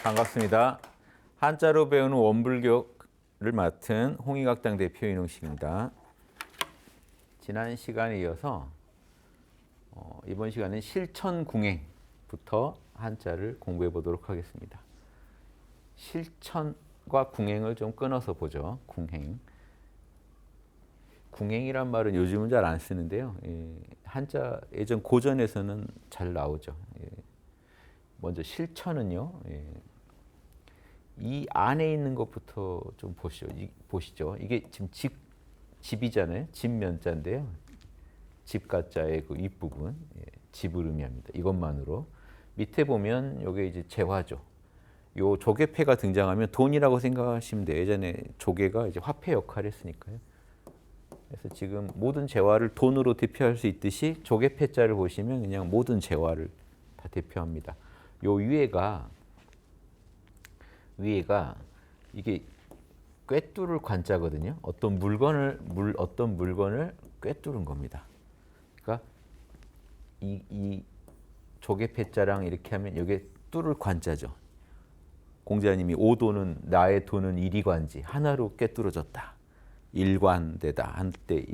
반갑습니다. 한자로 배우는 원불교를 맡은 홍익학당 대표 윤홍식입니다. 지난 시간에 이어서 이번 시간은 실천궁행부터 한자를 공부해 보도록 하겠습니다. 실천과 궁행을 좀 끊어서 보죠. 궁행. 궁행이란 말은 요즘은 잘 안 쓰는데요. 한자 예전 고전에서는 잘 나오죠. 먼저 실천은요. 이 안에 있는 것부터 좀 보시죠. 이게 지금 집이잖아요. 집면자인데요. 집가자의 그 윗부분, 집을 의미합니다. 이것만으로. 밑에 보면 이게 이제 재화죠. 요 조개패가 등장하면 돈이라고 생각하시면 돼요. 예전에 조개가 이제 화폐 역할을 했으니까요. 그래서 지금 모든 재화를 돈으로 대표할 수 있듯이 조개패자를 보시면 그냥 모든 재화를 다 대표합니다. 요 위에가 이게 꿰뚫을 관자거든요. 어떤 물건을 꿰뚫은 겁니다. 그러니까 이 조개패자랑 이렇게 하면 이게 뚫을 관자죠. 공자님이 오도는 나의 돈은 일이관지 하나로 꿰뚫어졌다. 일관되다 한때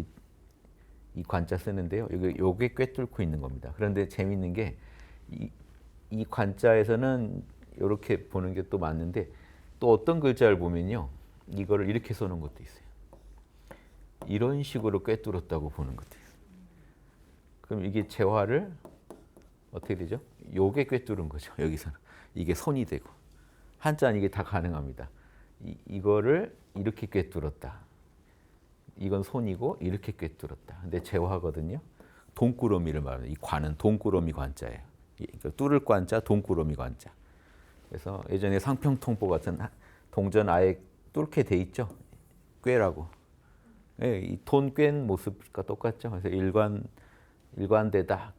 이 관자 쓰는데요. 요게 꿰뚫고 있는 겁니다. 그런데 재밌는 게 이 관자에서는 이렇게 보는 게 또 맞는데 또 어떤 글자를 보면요. 이거를 이렇게 써놓은 것도 있어요. 이런 식으로 꿰뚫었다고 보는 것도 있어요. 그럼 이게 재화를 어떻게 되죠? 요게 꿰뚫은 거죠. 여기서는. 이게 손이 되고. 한자는 이게 다 가능합니다. 이거를 이렇게 꿰뚫었다. 이건 손이고 이렇게 꿰뚫었다. 근데 재화거든요. 돈꾸러미를 말하는 이 관은 돈꾸러미 관자예요. 뚫을 관자, 돈꾸러미 관자. 그래서 예전에 상평통보 같은 동전 아예 뚫게 돼 있죠. 꿰라고. 이 돈 꿰는 모습과 똑같죠. 그래서 일관되다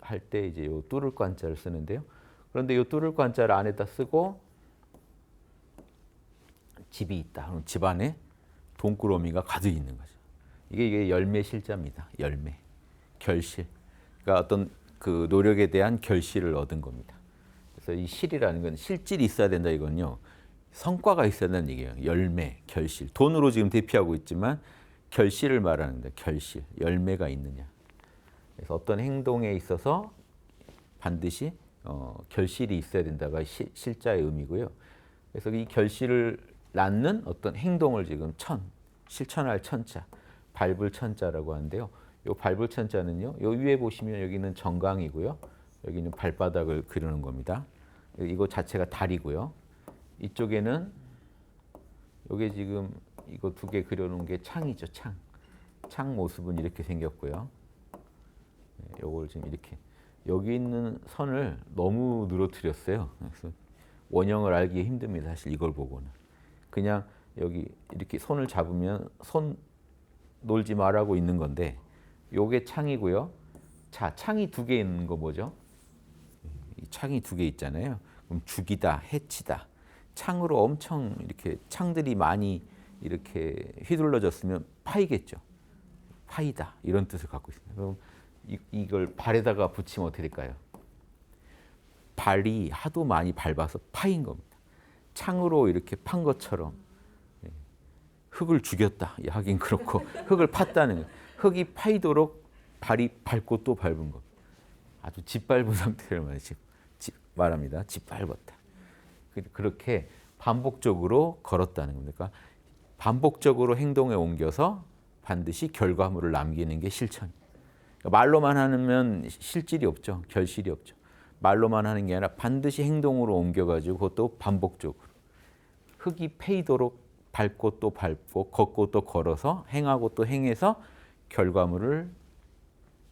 할 때 이제 요 뚫을 관자를 쓰는데요. 그런데 요 뚫을 관자를 안에다 쓰고 집이 있다. 그럼 집 안에 돈꾸러미가 가득 있는 거죠. 이게 열매 실자입니다. 열매, 결실. 그러니까 어떤 그 노력에 대한 결실을 얻은 겁니다. 그래서 이 실이라는 건 실질이 있어야 된다 이건요. 성과가 있어야 된다는 얘기예요. 열매, 결실. 돈으로 지금 대표하고 있지만 결실을 말하는 거다. 결실, 열매가 있느냐. 그래서 어떤 행동에 있어서 반드시 결실이 있어야 된다가 실자의 의미고요. 그래서 이 결실을 낳는 어떤 행동을 지금 실천할 천자, 밟을 천자라고 하는데요. 요 밟을 천자는요. 요 위에 보시면 여기는 정강이고요. 여기는 발바닥을 그리는 겁니다. 이거 자체가 다리고요. 이쪽에는 요게 지금 이거 두 개 그려놓은 게 창이죠. 창 모습은 이렇게 생겼고요. 요걸 지금 이렇게 여기 있는 선을 너무 늘어뜨렸어요. 그래서 원형을 알기 힘듭니다. 사실 이걸 보고는. 그냥 여기 이렇게 손을 잡으면 손 놀지 말라고 있는 건데 요게 창이고요. 자, 창이 두 개 있는 거 뭐죠? 이 창이 두 개 있잖아요. 그럼 죽이다, 해치다. 창으로 엄청 이렇게 창들이 많이 이렇게 휘둘러졌으면 파이겠죠. 파이다 이런 뜻을 갖고 있습니다. 그럼 이걸 발에다가 붙이면 어떻게 될까요? 발이 하도 많이 밟아서 파인 겁니다. 창으로 이렇게 판 것처럼 흙을 죽였다. 하긴 그렇고 흙을 팠다는 거예요. 흙이 파이도록 발이 밟고 또 밟은 겁니다. 아주 짓밟은 상태를 말합니다. 짓밟았다. 그렇게 반복적으로 걸었다는 겁니다. 그러니까 반복적으로 행동에 옮겨서 반드시 결과물을 남기는 게 실천입니다. 그러니까 말로만 하면 실질이 없죠. 결실이 없죠. 말로만 하는 게 아니라 반드시 행동으로 옮겨가지고 그것도 반복적으로. 흙이 패이도록 밟고 또 밟고 걷고 또 걸어서 행하고 또 행해서 결과물을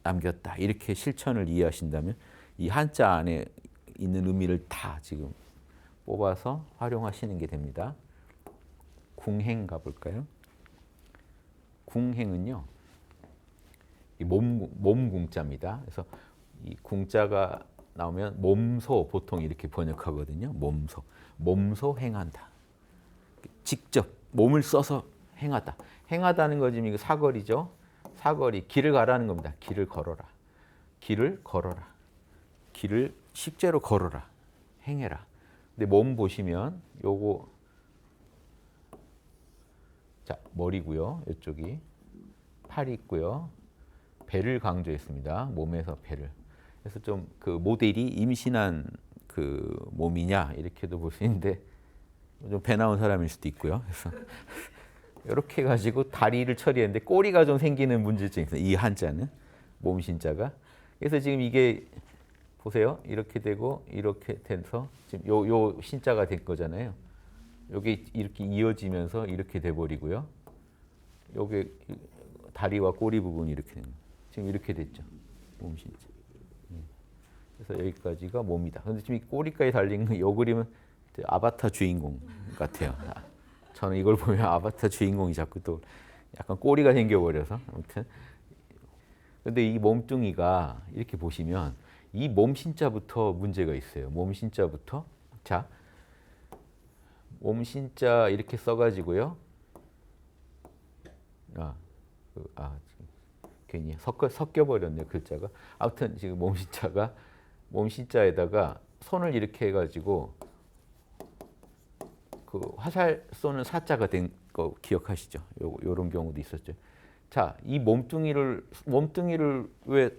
남겼다. 이렇게 실천을 이해하신다면 이 한자 안에 있는 의미를 다 지금 뽑아서 활용하시는 게 됩니다. 궁행 가볼까요? 궁행은요. 몸궁자입니다. 그래서 이 궁자가 나오면 몸소 보통 이렇게 번역하거든요. 몸소 행한다. 직접 몸을 써서 행하다. 행하다는 거 지금 이거 사거리죠. 사거리 길을 가라는 겁니다. 길을 걸어라. 길을 걸어라. 길을 실제로 걸어라. 행해라. 근데 몸 보시면 요거 자 머리고요. 이쪽이 팔이 있고요. 배를 강조했습니다. 몸에서 배를. 그래서 좀 그 모델이 임신한 그 몸이냐 이렇게도 볼 수 있는데 좀 배 나온 사람일 수도 있고요. 그래서 이렇게 가지고 다리를 처리했는데 꼬리가 좀 생기는 문제점이 있어요. 이 한자는 몸신자가. 그래서 지금 이게 보세요. 이렇게 되고 이렇게 돼서 지금 요 신자가 된 거잖아요. 여기 이렇게 이어지면서 이렇게 돼 버리고요. 여기 다리와 꼬리 부분이 이렇게 된 거예요. 지금 이렇게 됐죠. 몸신자. 그래서 여기까지가 몸이다. 근데 지금 이 꼬리까지 달린 요 그림은 아바타 주인공 같아요. 저는 이걸 보면 아바타 주인공이 자꾸 또 약간 꼬리가 생겨버려서 아무튼. 근데 이 몸뚱이가 이렇게 보시면 이 몸신자부터 문제가 있어요. 몸신자부터. 자, 몸신자 이렇게 써가지고요. 괜히 섞여버렸네요, 글자가. 아무튼 지금 몸신자가 몸신자에다가 손을 이렇게 해가지고 그 화살 쏘는 사자가 된 거 기억하시죠? 요런 경우도 있었죠. 자, 이 몸뚱이를 왜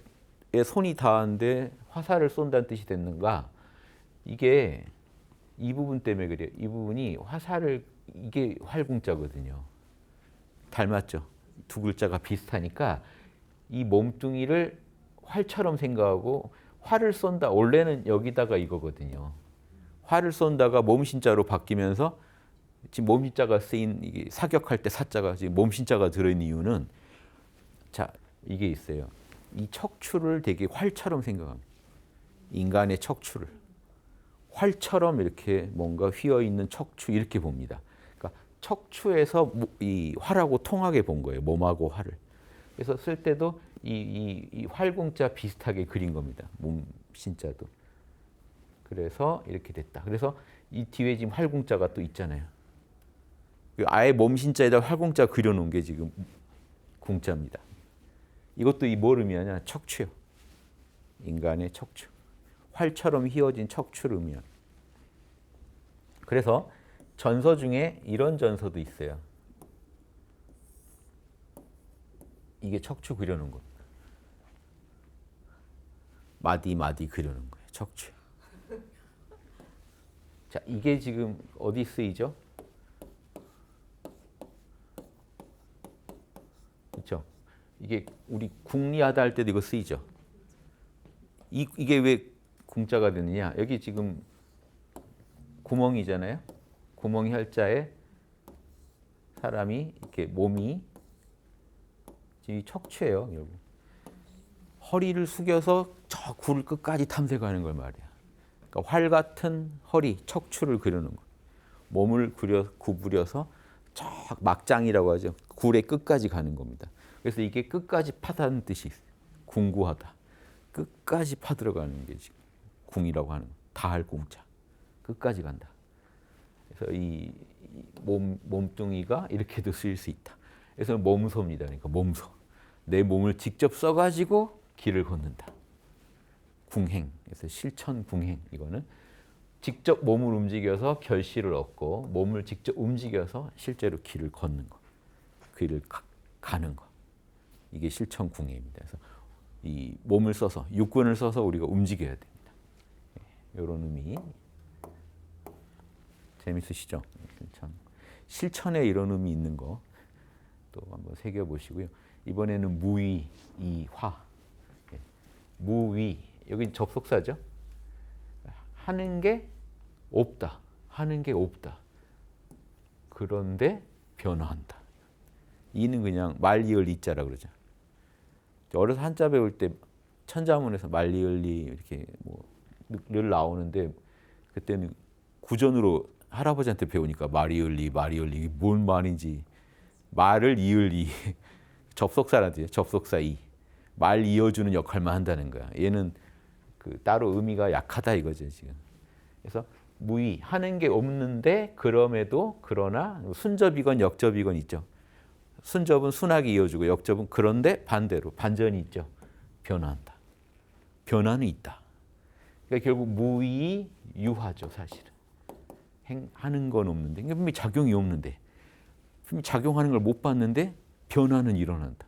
손이 닿았는데 화살을 쏜다는 뜻이 됐는가? 이게 이 부분 때문에 그래요. 이 부분이 화살을 이게 활궁자거든요. 닮았죠? 두 글자가 비슷하니까 이 몸뚱이를 활처럼 생각하고 활을 쏜다. 원래는 여기다가 이거거든요. 활을 쏜다가 몸신자로 바뀌면서 지금 몸신자가 쓰인 이게 사격할 때 사자가 지금 몸신자가 들어있는 이유는 자 이게 있어요. 이 척추를 되게 활처럼 생각합니다. 인간의 척추를 활처럼 이렇게 뭔가 휘어 있는 척추 이렇게 봅니다. 그러니까 척추에서 이 활하고 통하게 본 거예요. 몸하고 활을. 그래서 쓸 때도 이 활궁자 비슷하게 그린 겁니다. 몸신자도. 그래서 이렇게 됐다. 그래서 이 뒤에 지금 활궁자가 또 있잖아요. 아예 몸신자에다 활궁자 그려놓은 게 지금 궁자입니다. 이것도 이 뭘 의미하냐? 척추요. 인간의 척추. 활처럼 휘어진 척추를 의미합니다. 그래서 전서 중에 이런 전서도 있어요. 이게 척추 그려놓은 거. 마디 그려놓은 거예요. 척추. 자, 이게 지금 어디 쓰이죠? 그렇죠? 이게 우리 궁리하다 할 때도 이거 쓰이죠. 이게 왜 궁자가 되느냐? 여기 지금 구멍이잖아요. 구멍이 할자에 사람이 이렇게 몸이 이 척추예요, 여러분. 허리를 숙여서 저 굴 끝까지 탐색하는 걸 말이야. 그러니까 활 같은 허리, 척추를 그려놓은 거예요. 몸을 구부려서 저 막장이라고 하죠. 굴의 끝까지 가는 겁니다. 그래서 이게 끝까지 파다는 뜻이 있어요. 궁구하다. 끝까지 파들어가는 게 지금 궁이라고 하는 거예요. 다할 궁자. 끝까지 간다. 그래서 이 몸뚱이가 이렇게도 쓰일 수 있다. 그래서 몸소입니다. 그러니까 몸소. 내 몸을 직접 써가지고 길을 걷는다. 궁행. 그래서 실천궁행. 이거는 직접 몸을 움직여서 결실을 얻고 몸을 직접 움직여서 실제로 길을 걷는 것. 길을 가는 것. 이게 실천궁행입니다. 그래서 이 몸을 써서 육군을 써서 우리가 움직여야 됩니다. 이런 의미. 재밌으시죠? 실천에 이런 의미 있는 거 또 한번 새겨보시고요. 이번에는 무위, 이화. 무위, 여기 접속사죠. 하는 게 없다. 하는 게 없다. 그런데 변화한다. 이는 그냥 말리을 이자라 그러죠. 어려서 한자 배울 때 천자문에서 말리을리 이렇게 늘 나오는데 그때는 구전으로 할아버지한테 배우니까 말이을리 이게 뭔 말인지 말을 이을리 접속사라지 접속사 이 말 이어주는 역할만 한다는 거야. 얘는 그 따로 의미가 약하다 이거죠 지금. 그래서 무의 하는 게 없는데 그럼에도 그러나 순접이건 역접이건 있죠. 순접은 순하게 이어주고 역접은 그런데 반대로 반전이 있죠. 변화한다. 변화는 있다. 그러니까 결국 무의 유화죠 사실은. 하는 건 없는데, 분명히 작용이 없는데, 분명히 작용하는 걸 못 봤는데 변화는 일어난다.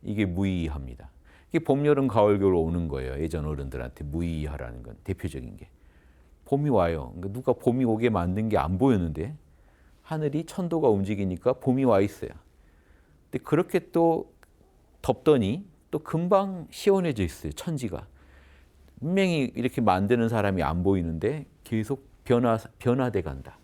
이게 무의합니다. 이게 봄, 여름, 가을, 겨울 오는 거예요. 예전 어른들한테 무의하라는 건 대표적인 게. 봄이 와요. 그러니까 누가 봄이 오게 만든 게 안 보였는데 하늘이 천도가 움직이니까 봄이 와 있어요. 근데 그렇게 또 덥더니 또 금방 시원해져 있어요. 천지가. 분명히 이렇게 만드는 사람이 안 보이는데 계속 변화돼 간다.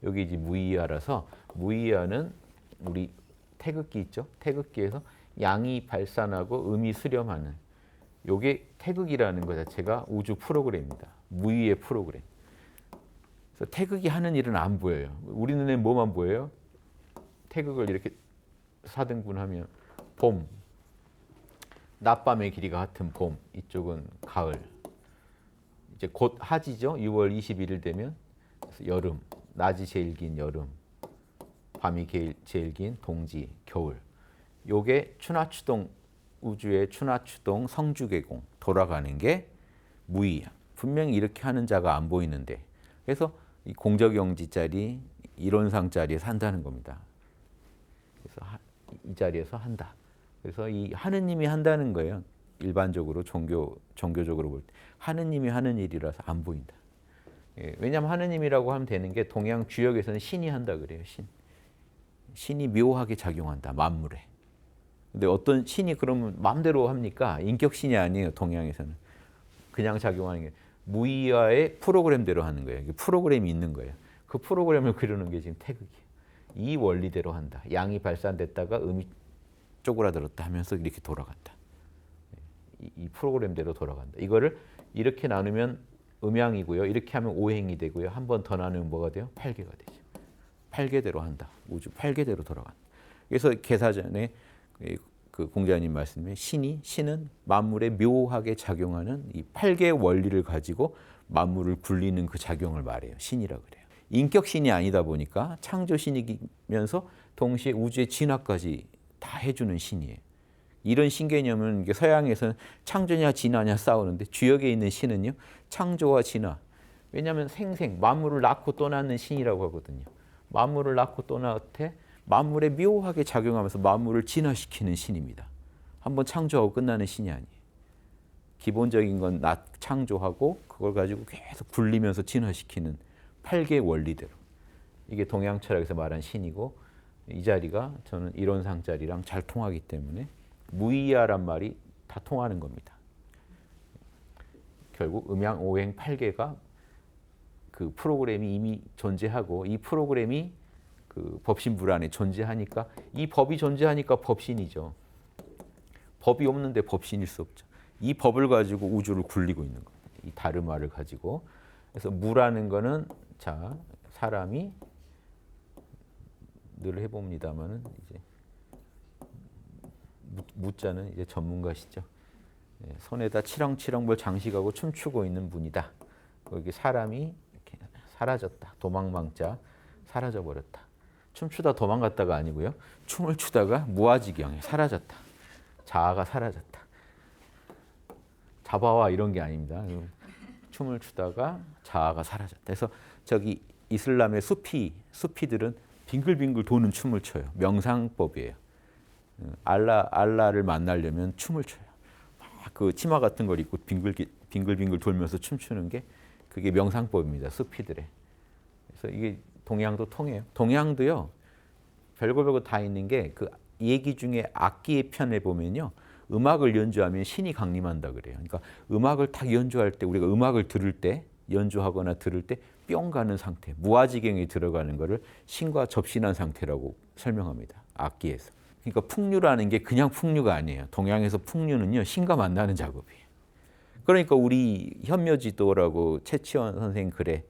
여기 이제 무의하라서, 무의하는 우리 태극기 있죠? 태극기에서 양이 발산하고 음이 수렴하는, 요게 태극이라는 것 자체가 우주 프로그램입니다. 무의의 프로그램. 그래서 태극이 하는 일은 안 보여요. 우리 눈에 뭐만 보여요? 태극을 이렇게 4등분하면 봄, 낮밤의 길이가 같은 봄, 이쪽은 가을. 이제 곧 하지죠. 6월 21일 되면 여름, 낮이 제일 긴 여름, 밤이 제일 긴 동지, 겨울. 요게 추나추동, 우주의 추나추동 성주계공 돌아가는 게 무의. 분명히 이렇게 하는 자가 안 보이는데, 그래서 이 공적영지짜리 이론상짜리에 산다는 겁니다. 그래서 이 자리에서 한다. 그래서 이 하느님이 한다는 거예요. 일반적으로 종교적으로 볼 때 하느님이 하는 일이라서 안 보인다. 예, 왜냐하면 하느님이라고 하면 되는 게 동양 주역에서는 신이 한다 그래요. 신이 묘하게 작용한다. 만물에. 근데 어떤 신이 그러면 마음대로 합니까? 인격신이 아니에요. 동양에서는. 그냥 작용하는 게 무의화의 프로그램대로 하는 거예요. 프로그램이 있는 거예요. 그 프로그램을 그리는 게 지금 태극이에요. 이 원리대로 한다. 양이 발산됐다가 음이 쪼그라들었다 하면서 이렇게 돌아간다. 이 프로그램대로 돌아간다. 이거를 이렇게 나누면 음양이고요. 이렇게 하면 오행이 되고요. 한 번 더 나누면 뭐가 돼요? 팔계가 되죠. 팔계대로 한다. 우주 팔계대로 돌아간다. 그래서 개사전에 그 공자님 말씀에 신은 만물에 묘하게 작용하는 이 팔계 원리를 가지고 만물을 굴리는 그 작용을 말해요. 신이라고 그래요. 인격신이 아니다 보니까 창조신이면서 동시에 우주의 진화까지 다 해주는 신이에요. 이런 신개념은 서양에서는 창조냐 진화냐 싸우는데, 주역에 있는 신은요 창조와 진화. 왜냐하면 만물을 낳고 또 낳는 신이라고 하거든요. 만물을 낳고 또 낳되 만물에 묘하게 작용하면서 만물을 진화시키는 신입니다. 한번 창조하고 끝나는 신이 아니에요. 기본적인 건 창조하고 그걸 가지고 계속 굴리면서 진화시키는 팔계 원리대로. 이게 동양 철학에서 말한 신이고, 이 자리가 저는 이론상 자리랑 잘 통하기 때문에 무의야란 말이 다 통하는 겁니다. 결국 음양 오행 팔계가 그 프로그램이 이미 존재하고, 이 프로그램이 그 법신불 안에 존재하니까, 이 법이 존재하니까 법신이죠. 법이 없는데 법신일 수 없죠. 이 법을 가지고 우주를 굴리고 있는 겁니다. 이 다르마를 가지고. 그래서 무라는 거는, 자, 사람이 늘 해봅니다만은 이제 무자는 이제 전문가시죠. 손에다 치렁치렁 뭘 장식하고 춤추고 있는 분이다. 거기 사람이 이렇게 사라졌다. 도망망자 사라져 버렸다. 춤추다 도망갔다가 아니고요. 춤을 추다가 무아지경에 사라졌다. 자아가 사라졌다. 잡아와 이런 게 아닙니다. 춤을 추다가 자아가 사라졌다. 그래서 저기 이슬람의 수피들은 빙글빙글 도는 춤을 춰요. 명상법이에요. 알라를 만나려면 춤을 춰요. 막 그 치마 같은 걸 입고 빙글빙글 돌면서 춤추는 게 그게 명상법입니다. 수피들의. 그래서 이게 동양도 통해요. 동양도요. 별거 다 있는 게, 그 얘기 중에 악기의 편에 보면요. 음악을 연주하면 신이 강림한다 그래요. 그러니까 음악을 딱 연주할 때, 우리가 음악을 들을 때, 연주하거나 들을 때 뿅 가는 상태, 무아지경에 들어가는 것을 신과 접신한 상태라고 설명합니다. 악기에서. 그러니까 풍류라는 게 그냥 풍류가 아니에요. 동양에서 풍류는요, 신과 만나는 작업이에요. 그러니까 우리 현묘지도라고 최치원 선생 글에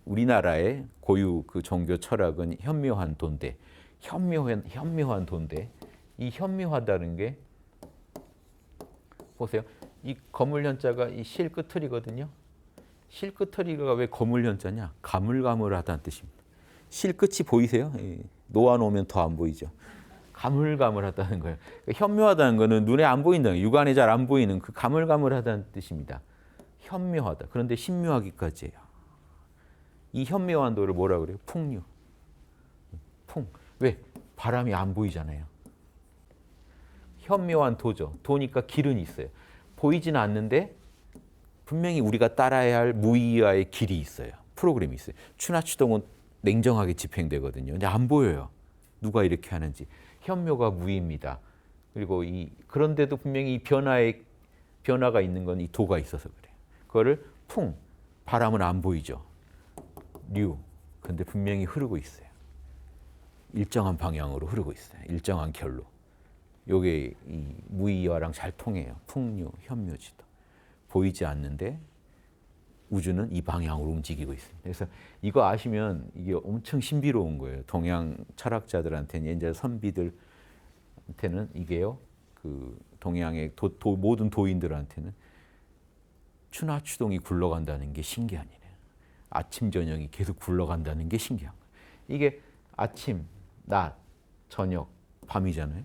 우리나라의 고유 그 종교 철학은 현묘한 도인데, 현묘한 도인데, 이 현묘하다는 게 보세요. 이 거물 현자가 이 실끝틀이거든요. 실끝털이가 왜 거물 현자냐? 가물가물하다는 뜻입니다. 실끝이 보이세요? 놓아놓으면 더 안 보이죠. 가물가물하다는 거예요. 그러니까 현묘하다는 거는 눈에 안 보인다는, 육안에 잘 안 보이는 그 가물가물하다는 뜻입니다. 현묘하다. 그런데 신묘하기까지예요. 이 현묘한 도를 뭐라 그래요? 풍류. 풍. 왜? 바람이 안 보이잖아요. 현묘한 도죠. 도니까 길은 있어요. 보이지는 않는데 분명히 우리가 따라야 할 무의와의 길이 있어요. 프로그램이 있어요. 추나추동은 냉정하게 집행되거든요. 근데 안 보여요. 누가 이렇게 하는지. 현묘가 무의입니다. 그리고 그런데도 분명히 변화가 있는 건 이 도가 있어서 그래요. 그거를 풍, 바람은 안 보이죠. 류, 근데 분명히 흐르고 있어요. 일정한 방향으로 흐르고 있어요. 일정한 결로. 요게 이 무의와랑 잘 통해요. 풍류, 현묘지도. 보이지 않는데 우주는 이 방향으로 움직이고 있습니다. 그래서 이거 아시면 이게 엄청 신비로운 거예요. 동양 철학자들한테는, 옛날 선비들한테는 이게요. 그 동양의 모든 도인들한테는 추나추동이 굴러간다는 게 신기한 일이에요. 아침 저녁이 계속 굴러간다는 게 신기한 거예요. 이게 아침, 낮, 저녁, 밤이잖아요.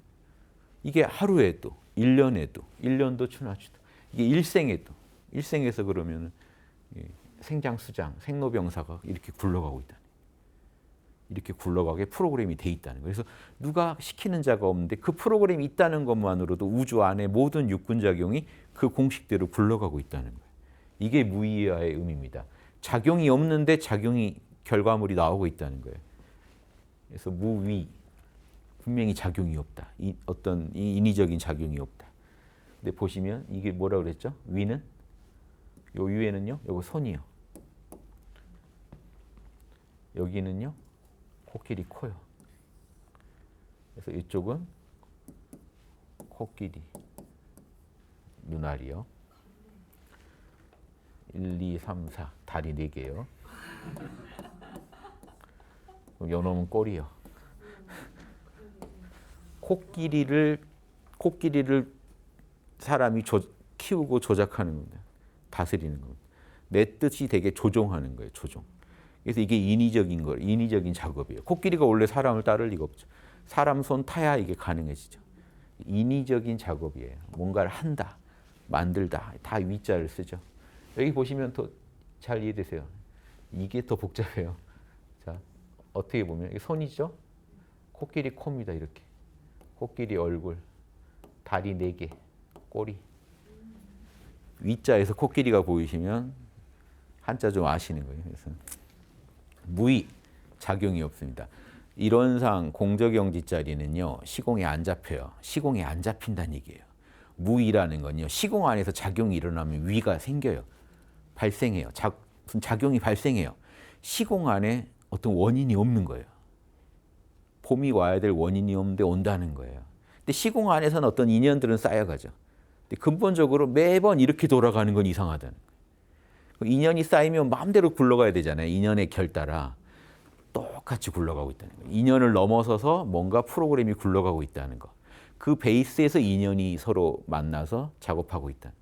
이게 하루에도, 1년에도, 1년도 추나추동. 이게 일생에서 그러면 생장수장, 생로병사가 이렇게 굴러가고 있다는 거예요. 이렇게 굴러가게 프로그램이 돼 있다는 거예요. 그래서 누가 시키는 자가 없는데 그 프로그램이 있다는 것만으로도 우주 안에 모든 육군작용이 그 공식대로 굴러가고 있다는 거예요. 이게 무의와의 의미입니다. 작용이 없는데 작용이 결과물이 나오고 있다는 거예요. 그래서 무의, 분명히 작용이 없다. 어떤 인위적인 작용이 없다. 근데 보시면 이게 뭐라 그랬죠? 위는? 요 위에는요? 요거 손이요. 여기는요? 코끼리 코요. 그래서 이쪽은 코끼리, 눈알이요. 1, 2, 3, 4, 다리 4개요. 요놈은 꼬리요. 코끼리를 사람이 키우고 조작하는 겁니다. 다스리는 겁니다. 내 뜻이 되게 조종하는 거예요. 조종. 그래서 이게 인위적인 작업이에요. 코끼리가 원래 사람을 따를 리가 없죠. 사람 손 타야 이게 가능해지죠. 인위적인 작업이에요. 뭔가를 한다, 만들다, 다 위자를 쓰죠. 여기 보시면 더 잘 이해되세요. 이게 더 복잡해요. 자, 어떻게 보면 이게 손이죠. 코끼리 코입니다. 이렇게. 코끼리 얼굴, 다리 4개, 꼬리. 위자에서 코끼리가 보이시면 한자 좀 아시는 거예요. 그래서 무의, 작용이 없습니다. 이론상 공적영지 자리는요, 시공에 안 잡혀요. 시공에 안 잡힌다는 얘기예요. 무의라는 건요, 시공 안에서 작용이 일어나면 위가 생겨요. 발생해요. 무슨 작용이 발생해요. 시공 안에 어떤 원인이 없는 거예요. 봄이 와야 될 원인이 없는데 온다는 거예요. 근데 시공 안에서는 어떤 인연들은 쌓여가죠. 근데 근본적으로 매번 이렇게 돌아가는 건 이상하다는 거예요. 인연이 쌓이면 마음대로 굴러가야 되잖아요. 인연의 결 따라 똑같이 굴러가고 있다는 거예요. 인연을 넘어서서 뭔가 프로그램이 굴러가고 있다는 거. 그 베이스에서 인연이 서로 만나서 작업하고 있다.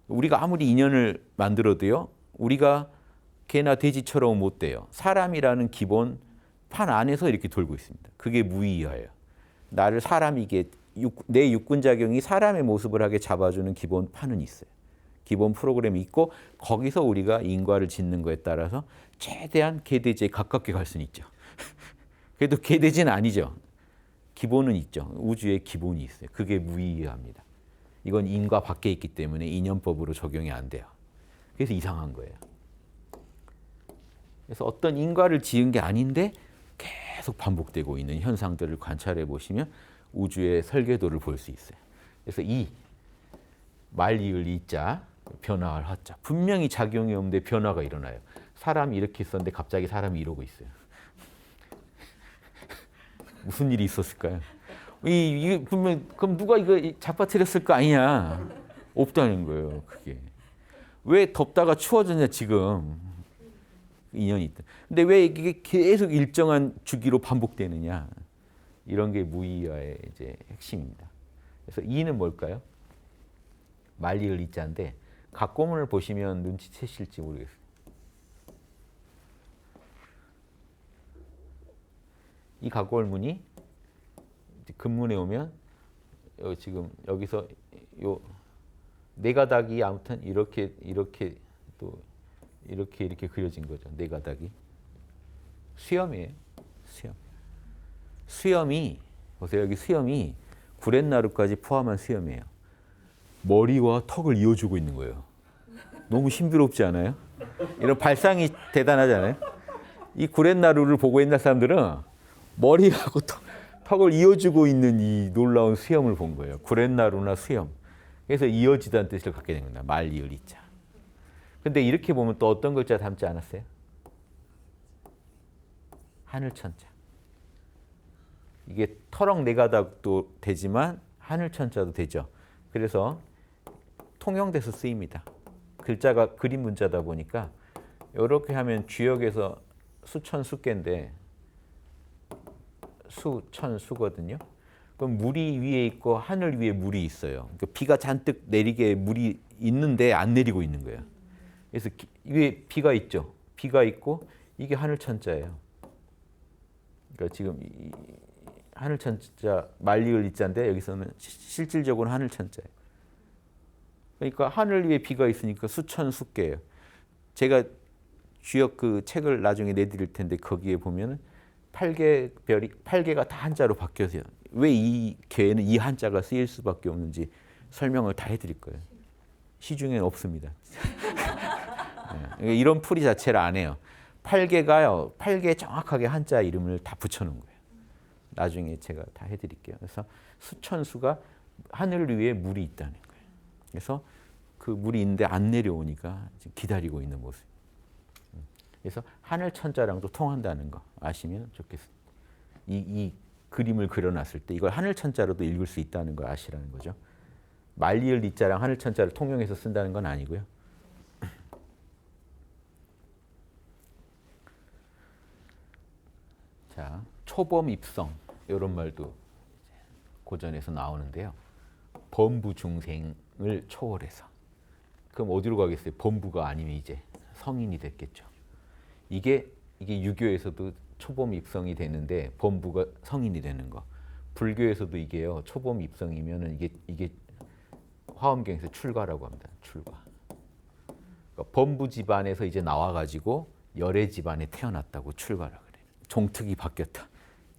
우리가 아무리 인연을 만들어도요, 우리가 개나 돼지처럼 못 돼요. 사람이라는 기본 판 안에서 이렇게 돌고 있습니다. 그게 무의화예요. 나를 사람이게, 내 육군작용이 사람의 모습을 하게 잡아주는 기본 판은 있어요. 기본 프로그램이 있고 거기서 우리가 인과를 짓는 거에 따라서 최대한 개돼지에 가깝게 갈 수는 있죠. 그래도 개돼지는 아니죠. 기본은 있죠. 우주에 기본이 있어요. 그게 무의합니다. 이건 인과 밖에 있기 때문에 인연법으로 적용이 안 돼요. 그래서 이상한 거예요. 그래서 어떤 인과를 지은 게 아닌데 계속 반복되고 있는 현상들을 관찰해 보시면 우주의 설계도를 볼 수 있어요. 그래서 이 말리을 이자, 변화할 하자. 분명히 작용이 없는데 변화가 일어나요. 사람이 이렇게 있었는데 갑자기 사람이 이러고 있어요. 무슨 일이 있었을까요? 이게 분명 그럼 누가 이거 잡아뜨렸을 거 아니냐? 없다는 거예요. 그게 왜 덥다가 추워졌냐 지금 인연이 있다. 근데 왜 이게 계속 일정한 주기로 반복되느냐? 이런 게 무의화의 이제 핵심입니다. 그래서 이는 뭘까요? 말리을 이자인데 각고문을 보시면 눈치채실지 모르겠어요. 이 각골문이 근문에 오면 지금 여기서 요 네 가닥이 아무튼 이렇게 또 이렇게 그려진 거죠. 네 가닥이. 수염이에요. 수염. 수염이 보세요. 여기 수염이 구렛나루까지 포함한 수염이에요. 머리와 턱을 이어주고 있는 거예요. 너무 신비롭지 않아요? 이런 발상이 대단하잖아요. 이 구렛나루를 보고 옛날 사람들은 머리하고 턱을 이어주고 있는 이 놀라운 수염을 본 거예요. 구렛나루나 수염. 그래서 이어지다는 뜻을 갖게 된 겁니다. 말, 이을, 이자. 근데 이렇게 보면 또 어떤 글자 닮지 않았어요? 하늘천자. 이게 터럭 네 가닥도 되지만 하늘천자도 되죠. 그래서 통용돼서 쓰입니다. 글자가 그림 문자다 보니까 이렇게 하면 주역에서 수천 수께인데 수천 수거든요. 그럼 물이 위에 있고 하늘 위에 물이 있어요. 그러니까 비가 잔뜩 내리게 물이 있는데 안 내리고 있는 거예요. 그래서 위에 비가 있죠. 비가 있고 이게 하늘천자예요. 그러니까 지금 하늘천자 말리을 이자인데 여기서는 실질적으로 하늘천자예요. 그러니까 하늘 위에 비가 있으니까 수천 수께예요. 제가 주역 그 책을 나중에 내드릴 텐데 거기에 보면은 8개가 다 한자로 바뀌어서요. 왜 이 개에는 이 한자가 쓰일 수밖에 없는지 설명을 다 해드릴 거예요. 시중에는 없습니다. 네, 이런 풀이 자체를 안 해요. 8개가요. 8개 정확하게 한자 이름을 다 붙여놓은 거예요. 나중에 제가 다 해드릴게요. 그래서 수천수가 하늘 위에 물이 있다는 거예요. 그래서 그 물이 있는데 안 내려오니까 지금 기다리고 있는 모습. 그래서 하늘천자랑도 통한다는 거 아시면 좋겠습니다. 이 그림을 그려놨을 때 이걸 하늘천자로도 읽을 수 있다는 걸 아시라는 거죠. 말리을 이자랑 하늘천자를 통용해서 쓴다는 건 아니고요. 자, 초범입성 이런 말도 고전에서 나오는데요. 범부중생을 초월해서. 그럼 어디로 가겠어요? 범부가 아니면 이제 성인이 됐겠죠. 이게 유교에서도 초범 입성이 되는데 범부가 성인이 되는 거. 불교에서도 이게요. 초범 입성이면은 이게 화엄경에서 출가라고 합니다. 출가. 그러니까 범부 집안에서 이제 나와가지고 열애 집안에 태어났다고 출가라 그래요. 종특이 바뀌었다.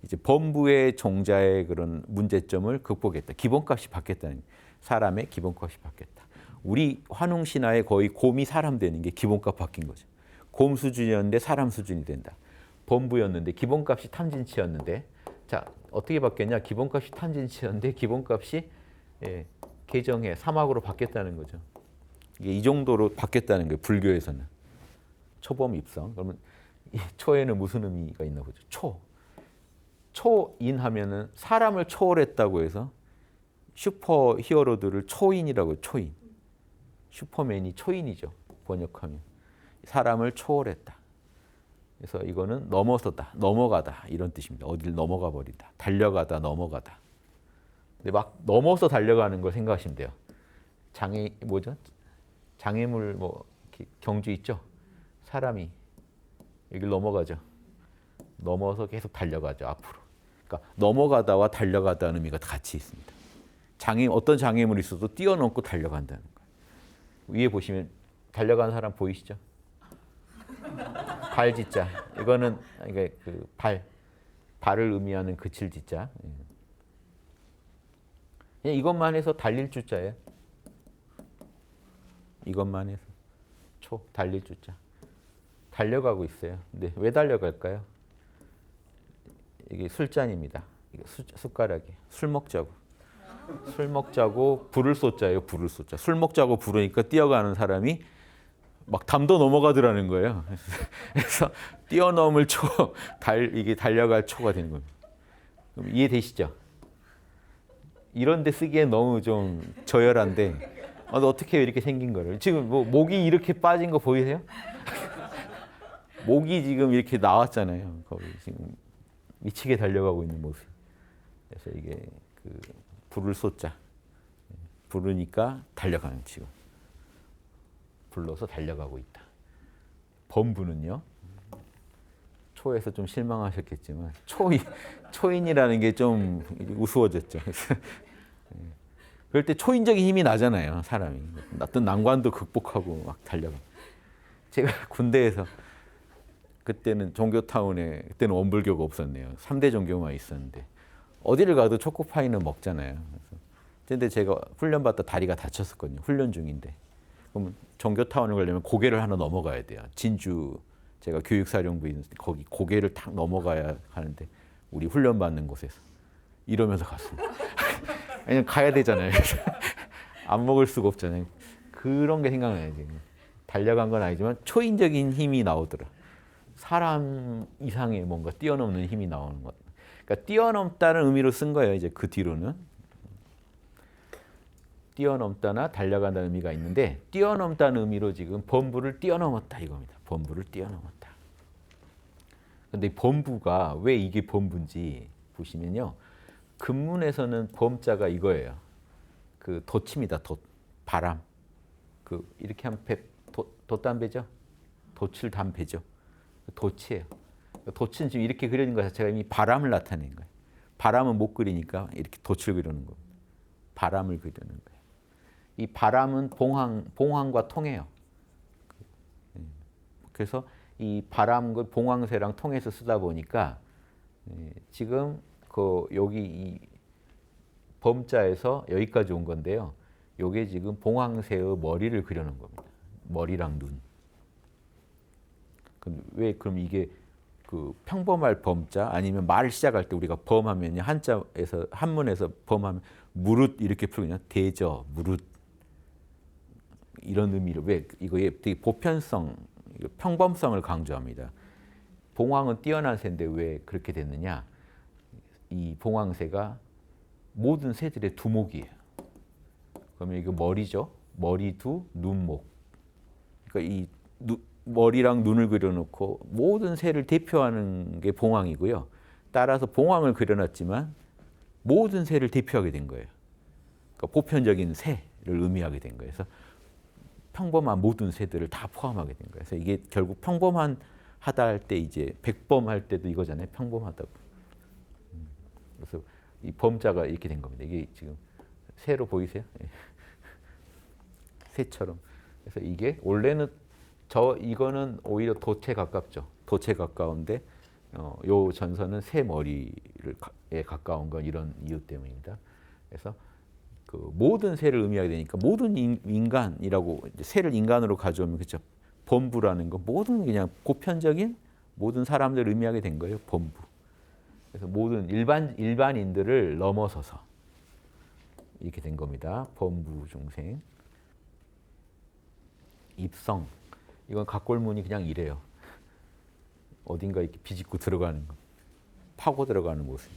이제 범부의 종자의 그런 문제점을 극복했다. 기본값이 바뀌었다는 사람의 기본값이 바뀌었다. 우리 환웅 신화에 거의 곰이 사람 되는 게 기본값 바뀐 거죠. 곰 수준이었는데 사람 수준이 된다. 범부였는데 기본값이 탐진치였는데 자 어떻게 바뀌었냐? 기본값이 탐진치였는데 기본값이 개정해 사막으로 바뀌었다는 거죠. 이게 이 정도로 바뀌었다는 거예요. 불교에서는 초범 입성. 그러면 이 초에는 무슨 의미가 있나 보죠. 초인하면은 사람을 초월했다고 해서 슈퍼 히어로들을 초인이라고 초인. 슈퍼맨이 초인이죠. 번역하면 사람을 초월했다. 그래서 이거는 넘어서다, 넘어가다 이런 뜻입니다. 어딜 넘어가 버린다, 달려가다, 넘어가다. 근데 막 넘어서 달려가는 걸 생각하시면 돼요. 장애물 뭐 경주 있죠. 사람이 여기를 넘어가죠. 넘어서 계속 달려가죠 앞으로. 그러니까 넘어가다와 달려가다는 의미가 같이 있습니다. 어떤 장애물이 있어도 뛰어넘고 달려간다는 거예요. 위에 보시면 달려가는 사람 보이시죠? 발지자. 이거는 이게 그 발을 의미하는 그칠지자. 그냥 이것만 해서 달릴 주자예요. 이것만 해서 달릴 주자. 달려가고 있어요. 근데 왜 달려갈까요? 이게 술잔입니다. 이게 숟가락이 술 먹자고. 술 먹자고 불을 쏟자예요. 불을 쏟자. 술 먹자고 부르니까 뛰어가는 사람이 막 담도 넘어가더라는 거예요. 그래서 뛰어넘을 이게 달려갈 초가 되는 겁니다. 그럼 이해되시죠? 이런 데 쓰기엔 너무 좀 저열한데 어떻게 이렇게 생긴 거를. 지금 뭐 목이 이렇게 빠진 거 보이세요? 목이 지금 이렇게 나왔잖아요. 거기 지금 미치게 달려가고 있는 모습. 그래서 이게 그 불을 쏟자. 부르니까 달려가는 지금. 불러서 달려가고 있다. 범부는요. 초에서 좀 실망하셨겠지만 초인이라는 게 좀 우스워졌죠. 그럴 때 초인적인 힘이 나잖아요. 사람이. 어떤 난관도 극복하고 막 달려가. 제가 군대에서 그때는 종교타운에 그때는 원불교가 없었네요. 3대 종교만 있었는데 어디를 가도 초코파이는 먹잖아요. 근데 제가 훈련 받다 다리가 다쳤었거든요. 훈련 중인데. 그럼 종교타운을 가려면 고개를 하나 넘어가야 돼요. 진주 제가 교육사령부인데 거기 고개를 탁 넘어가야 하는데 우리 훈련 받는 곳에서 이러면서 갔습니다. 왜냐면 가야 되잖아요. 안 먹을 수가 없잖아요. 그런 게 생각나요. 지금. 달려간 건 아니지만 초인적인 힘이 나오더라. 사람 이상의 뭔가 뛰어넘는 힘이 나오는 것. 그러니까 뛰어넘다는 의미로 쓴 거예요. 이제 그 뒤로는 뛰어넘다나 달려간다는 의미가 있는데 뛰어넘다는 의미로 지금 범부를 뛰어넘었다 이겁니다. 범부를 뛰어넘었다. 근데 범부가 왜 이게 범부인지 보시면요. 근문에서는 범자가 이거예요. 그 돛입니다. 돛. 바람. 그 이렇게 하면 돛담배죠. 돛을 담배죠. 돛이에요. 돛은 지금 이렇게 그려진 것 자체가 이미 바람을 나타낸 거예요. 바람은 못 그리니까 이렇게 돛을 그리는 겁니다. 바람을 그리는 거예요. 이 바람은 봉황과 통해요. 그래서 이 바람과 봉황새랑 통해서 쓰다 보니까 지금 그 여기 이 범자에서 여기까지 온 건데요. 요게 지금 봉황새의 머리를 그려놓은 겁니다. 머리랑 눈. 왜 그럼 이게 그 평범할 범자 아니면 말을 시작할 때 우리가 범하면 한자에서 한문에서 범하면 무릇 이렇게 풀거든요. 대저 무릇 이런 의미로 왜 이거에 되게 보편성, 평범성을 강조합니다. 봉황은 뛰어난 새인데 왜 그렇게 됐느냐? 이 봉황새가 모든 새들의 두목이에요. 그러면 이거 머리죠. 머리, 두, 눈목. 그러니까 이 머리랑 눈을 그려놓고 모든 새를 대표하는 게 봉황이고요. 따라서 봉황을 그려놨지만 모든 새를 대표하게 된 거예요. 그러니까 보편적인 새를 의미하게 된 거예요. 그래서 평범한 모든 새들을 다 포함하게 된 거예요. 그래서 이게 결국 평범하다 할 때 이제 백범할 때도 이거잖아요. 평범하다고. 그래서 이 범자가 이렇게 된 겁니다. 이게 지금 새로 보이세요? 새처럼. 그래서 이게 원래는 이거는 오히려 돛에 가깝죠. 돛에 가까운데 요 전선은 새 머리에 가까운 건 이런 이유 때문입니다. 그래서 그 모든 새를 의미하게 되니까 모든 인간이라고 이제 새를 인간으로 가져오면 그렇죠. 범부라는 거 모든 그냥 보편적인 모든 사람들을 의미하게 된 거예요. 범부. 그래서 모든 일반인들을 넘어서서 이렇게 된 겁니다. 범부 중생. 입성. 이건 각골문이 그냥 이래요. 어딘가 이렇게 비집고 들어가는 거. 파고 들어가는 모습.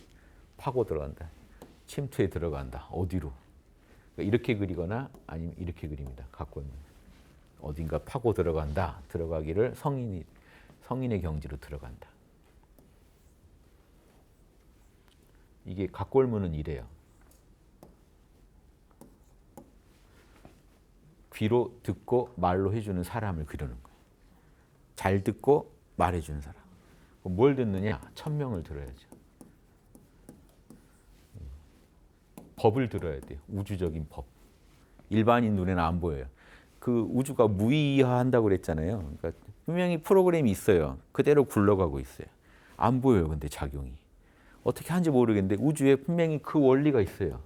파고 들어간다. 침투에 들어간다. 어디로? 그러니까 이렇게 그리거나 아니면 이렇게 그립니다. 각골문. 어딘가 파고 들어간다. 들어가기를 성인의 경지로 들어간다. 이게 각골문은 이래요. 귀로 듣고 말로 해주는 사람을 그리는 거예요. 잘 듣고 말해주는 사람. 뭘 듣느냐? 천명을 들어야죠. 법을 들어야 돼요. 우주적인 법. 일반인 눈에는 안 보여요. 그 우주가 무의화한다고 그랬잖아요. 그러니까 분명히 프로그램이 있어요. 그대로 굴러가고 있어요. 안 보여요. 근데 작용이. 어떻게 하는지 모르겠는데 우주에 분명히 그 원리가 있어요.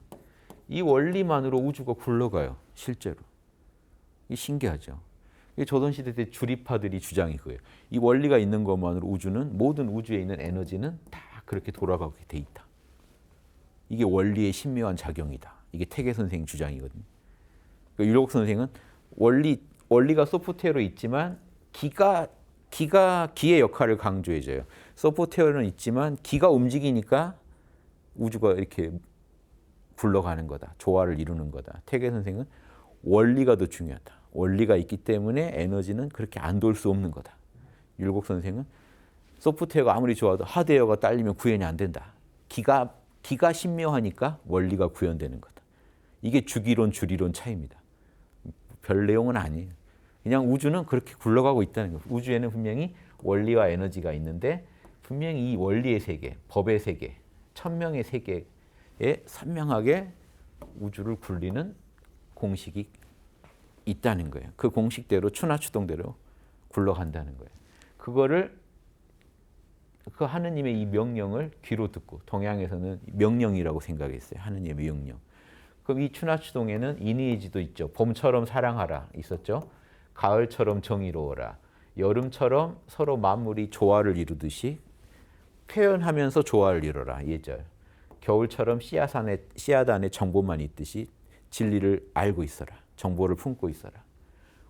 이 원리만으로 우주가 굴러가요. 실제로. 이게 신기하죠. 이게 조선시대 때 주리파들이 주장이 그거예요. 이 원리가 있는 것만으로 우주는 모든 우주에 있는 에너지는 다 그렇게 돌아가게 돼 있다. 이게 원리의 신묘한 작용이다. 이게 태계 선생 주장이거든요. 그러니까 율곡 선생은 원리가 소프트웨어로 있지만 기의 역할을 강조해줘요. 소프트웨어는 있지만 기가 움직이니까 우주가 이렇게 굴러가는 거다. 조화를 이루는 거다. 태계 선생은 원리가 더 중요하다. 원리가 있기 때문에 에너지는 그렇게 안 돌 수 없는 거다. 율곡 선생은 소프트웨어가 아무리 좋아도 하드웨어가 딸리면 구현이 안 된다. 기가 신묘하니까 원리가 구현되는 거다. 이게 주기론, 주리론 차이입니다. 별 내용은 아니에요. 그냥 우주는 그렇게 굴러가고 있다는 거예요. 우주에는 분명히 원리와 에너지가 있는데 분명히 이 원리의 세계, 법의 세계, 천명의 세계에 선명하게 우주를 굴리는 공식이 있다는 거예요. 그 공식대로 추나추동대로 굴러간다는 거예요. 그거를 그 하느님의 이 명령을 귀로 듣고 동양에서는 명령이라고 생각했어요. 하느님의 명령. 그럼 이 추나추동에는 이니에지도 있죠. 봄처럼 사랑하라 있었죠. 가을처럼 정의로워라. 여름처럼 서로 만물이 조화를 이루듯이 표현하면서 조화를 이뤄라. 예절. 겨울처럼 씨앗 안에 정보만 있듯이 진리를 알고 있어라. 정보를 품고 있어라.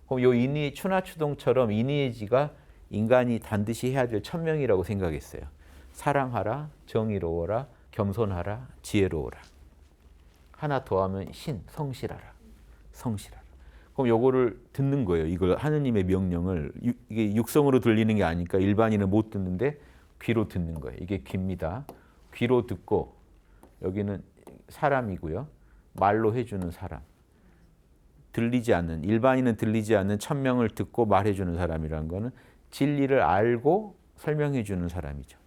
그럼 요 추나추동처럼 이니에지가 인간이 반드시 해야 될 천명이라고 생각했어요. 사랑하라, 정의로워라, 겸손하라, 지혜로워라. 하나 더하면 성실하라. 성실하라. 그럼 요거를 듣는 거예요. 이걸 하느님의 명령을 이게 육성으로 들리는 게 아니니까 일반인은 못 듣는데 귀로 듣는 거예요. 이게 귀입니다. 귀로 듣고 여기는 사람이고요. 말로 해주는 사람. 들리지 않는 일반인은 들리지 않는 천명을 듣고 말해주는 사람이라는 거는 진리를 알고 설명해 주는 사람이죠.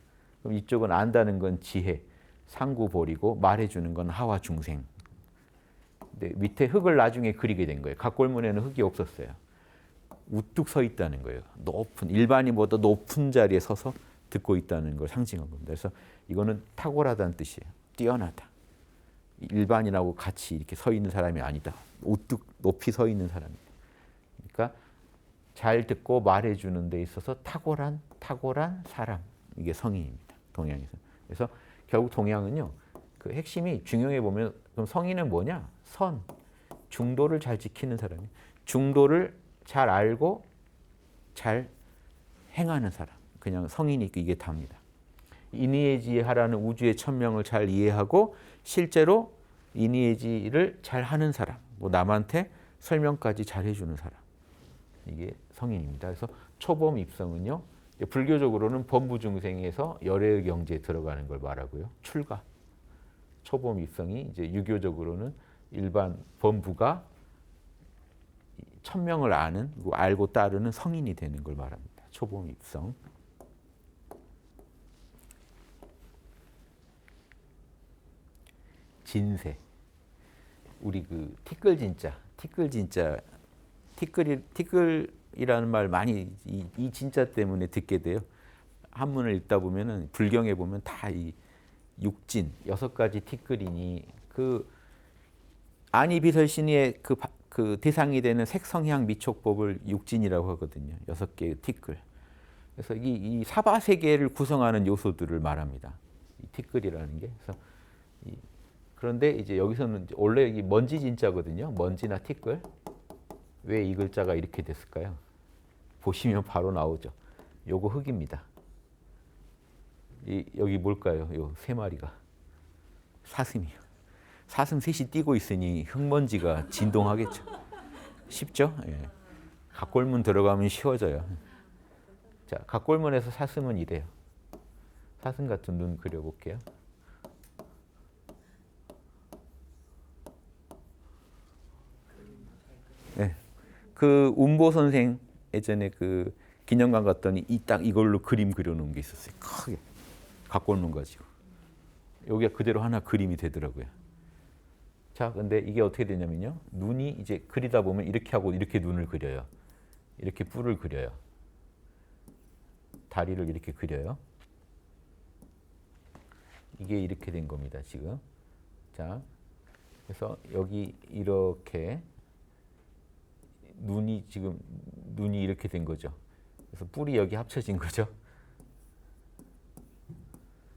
그럼 이쪽은 안다는 건 지혜, 상구보리고 말해주는 건 하와 중생. 근데 밑에 흙을 나중에 그리게 된 거예요. 각골문에는 흙이 없었어요. 우뚝 서 있다는 거예요. 높은 일반인보다 높은 자리에 서서 듣고 있다는 걸 상징한 겁니다. 그래서 이거는 탁월하다는 뜻이에요. 뛰어나다. 일반인하고 같이 이렇게 서 있는 사람이 아니다. 우뚝 높이 서 있는 사람이다. 그러니까 잘 듣고 말해주는 데 있어서 탁월한 사람. 이게 성인입니다. 동양에서. 그래서 결국 동양은요. 그 핵심이 중용해 보면 그럼 성인은 뭐냐? 선. 중도를 잘 지키는 사람이에요. 중도를 잘 알고 잘 행하는 사람. 그냥 성인이 이게 답니다. 이니에지에 하라는 우주의 천명을 잘 이해하고 실제로 이니에지를 잘 하는 사람. 뭐 남한테 설명까지 잘 해주는 사람. 이게 성인입니다. 그래서 초범 입성은요. 불교적으로는 범부중생에서 열애의 경지에 들어가는 걸 말하고요. 출가. 초범 입성이 이제 유교적으로는 일반 범부가 천명을 아는 알고 따르는 성인이 되는 걸 말합니다. 초범 입성. 진세. 우리 그 티끌이라는 말 많이 이 진짜 때문에 듣게 돼요. 한문을 읽다 보면은 불경에 보면 다 이 육진 6가지 티끌이니 그 아니비설신의 그 대상이 되는 색성향 미촉법을 육진이라고 하거든요. 6개의 티끌. 그래서 이 사바 세계를 구성하는 요소들을 말합니다. 이 티끌이라는 게. 그래서 그런데 이제 여기서는 원래 이 먼지 진짜거든요. 먼지나 티끌. 왜 이 글자가 이렇게 됐을까요? 보시면 바로 나오죠. 요거 흙입니다. 여기 뭘까요? 요 3마리가. 사슴이요. 사슴 셋이 뛰고 있으니 흙먼지가 진동하겠죠. 쉽죠? 예. 각골문 들어가면 쉬워져요. 자, 각골문에서 사슴은 이래요. 사슴 같은 눈 그려볼게요. 네. 그 운보 선생 예전에 그 기념관 갔더니 딱 이걸로 그림 그려놓은 게 있었어요. 크게 각골문 가지고. 여기가 그대로 하나 그림이 되더라고요. 자, 근데 이게 어떻게 되냐면요. 눈이 이제 그리다 보면 이렇게 하고 이렇게 눈을 그려요. 이렇게 뿔을 그려요. 다리를 이렇게 그려요. 이게 이렇게 된 겁니다, 지금. 자, 그래서 여기 이렇게 눈이 이렇게 된 거죠. 그래서 뿔이 여기 합쳐진 거죠.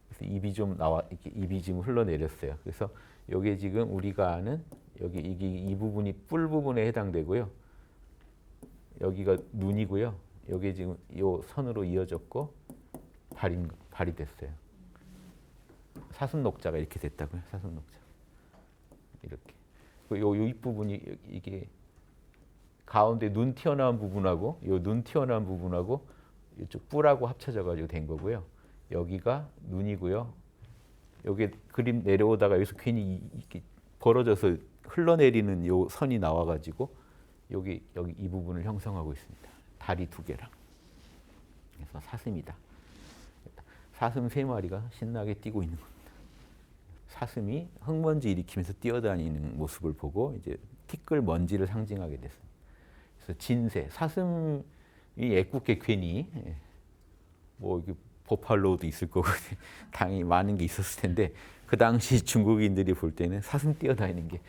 그래서 입이 좀 이렇게 입이 지금 흘러내렸어요. 그래서 여기 지금 우리가 아는 여기 이 부분이 뿔 부분에 해당되고요. 여기가 눈이고요. 여기 지금 요 선으로 이어졌고 발이 됐어요. 사슴녹자가 이렇게 됐다고요. 사슴녹자. 이렇게. 요 윗부분이 이게 가운데 눈 튀어나온 부분하고 요 눈 튀어나온 부분하고 이쪽 뿔하고 합쳐져 가지고 된 거고요. 여기가 눈이고요. 여기 그림 내려오다가 여기서 괜히 이렇게 벌어져서 흘러내리는 요 선이 나와 가지고 여기 이 부분을 형성하고 있습니다. 다리 2개랑. 그래서 사슴이다. 사슴 3마리가 신나게 뛰고 있는 겁니다. 사슴이 흙먼지 일으키면서 뛰어다니는 모습을 보고 이제 티끌 먼지를 상징하게 됐습니다. 그래서 진세, 사슴 이 애꿎게 괜히 뭐 이게 보팔로도 있을 거고 당연히 많은 게 있었을 텐데 그 당시 중국인들이 볼 때는 사슴 뛰어다니는 게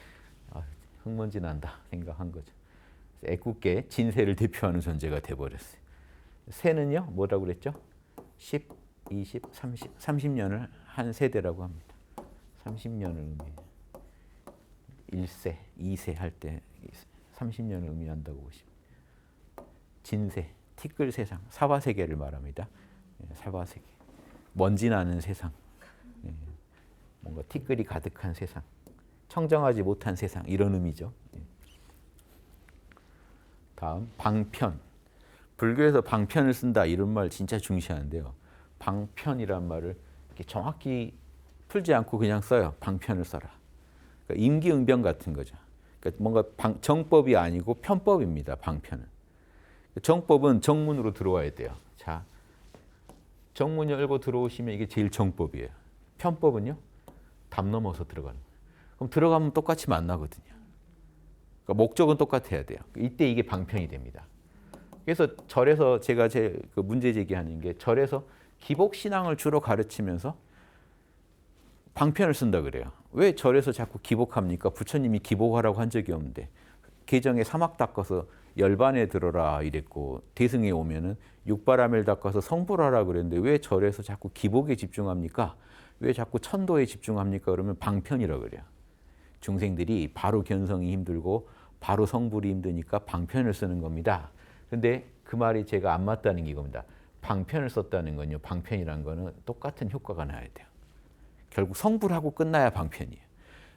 흙먼지 난다 생각한 거죠. 애꿎게 진새를 대표하는 존재가 돼버렸어요. 새는요 뭐라고 그랬죠? 10, 20, 30, 30년을 한 세대라고 합니다. 30년을 의미해요. 1세, 2세 할 때 30년을 의미한다고 보시면 진새, 티끌 세상, 사바세계를 말합니다. 사바세계, 먼지 나는 세상, 뭔가 티끌이 가득한 세상, 청정하지 못한 세상 이런 의미죠. 다음 방편. 불교에서 방편을 쓴다 이런 말 진짜 중시하는데요. 방편이란 말을 이렇게 정확히 풀지 않고 그냥 써요. 방편을 써라. 그러니까 임기응변 같은 거죠. 그러니까 뭔가 정법이 아니고 편법입니다. 방편은. 정법은 정문으로 들어와야 돼요. 자, 정문 열고 들어오시면 이게 제일 정법이에요. 편법은요, 담 넘어서 들어가는 거예요. 그럼 들어가면 똑같이 만나거든요. 그러니까 목적은 똑같아야 돼요. 이때 이게 방편이 됩니다. 그래서 절에서 제가 그 문제 제기하는 게 절에서 기복 신앙을 주로 가르치면서 방편을 쓴다 그래요. 왜 절에서 자꾸 기복합니까? 부처님이 기복하라고 한 적이 없는데 개정에 사막 닦아서 열반에 들어라 이랬고 대승에 오면은 육바라밀 닦아서 성불하라 그랬는데 왜 절에서 자꾸 기복에 집중합니까? 왜 자꾸 천도에 집중합니까? 그러면 방편이라 그래요. 중생들이 바로 견성이 힘들고 바로 성불이 힘드니까 방편을 쓰는 겁니다. 근데 그 말이 제가 안 맞다는 게 이겁니다. 방편을 썼다는 건요. 방편이라는 거는 똑같은 효과가 나야 돼요. 결국 성불하고 끝나야 방편이에요.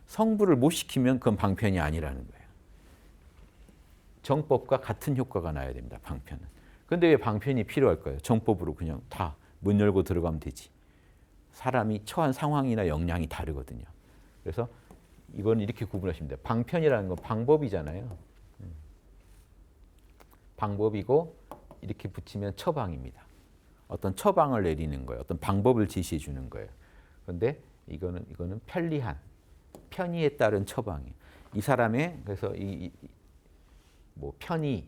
성불을 못 시키면 그건 방편이 아니라는 거예요. 정법과 같은 효과가 나야 됩니다. 방편은. 그런데 왜 방편이 필요할까요? 정법으로 그냥 다 문 열고 들어가면 되지. 사람이 처한 상황이나 역량이 다르거든요. 그래서 이건 이렇게 구분하시면 돼요. 방편이라는 건 방법이잖아요. 방법이고 이렇게 붙이면 처방입니다. 어떤 처방을 내리는 거예요. 어떤 방법을 제시해 주는 거예요. 그런데 이거는 편리한, 편의에 따른 처방이에요. 이 사람의 그래서 뭐 편의,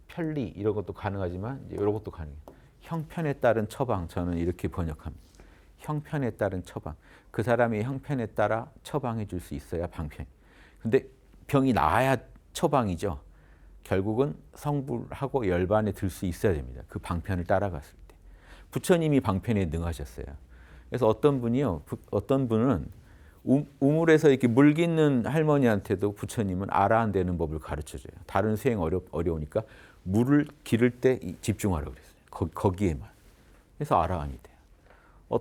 편리 이런 것도 가능하지만 이제 이런 것도 가능해요. 형편에 따른 처방 저는 이렇게 번역합니다. 형편에 따른 처방. 그 사람의 형편에 따라 처방해 줄 수 있어야 방편. 근데 병이 나아야 처방이죠. 결국은 성불하고 열반에 들 수 있어야 됩니다. 그 방편을 따라갔을 때. 부처님이 방편에 능하셨어요. 그래서 어떤 분은 우물에서 이렇게 물 깃는 할머니한테도 부처님은 아라한되는 법을 가르쳐줘요. 다른 수행 어려우니까 물을 기를 때 집중하라고 그랬어요. 거기에만. 그래서 아라한이 돼요.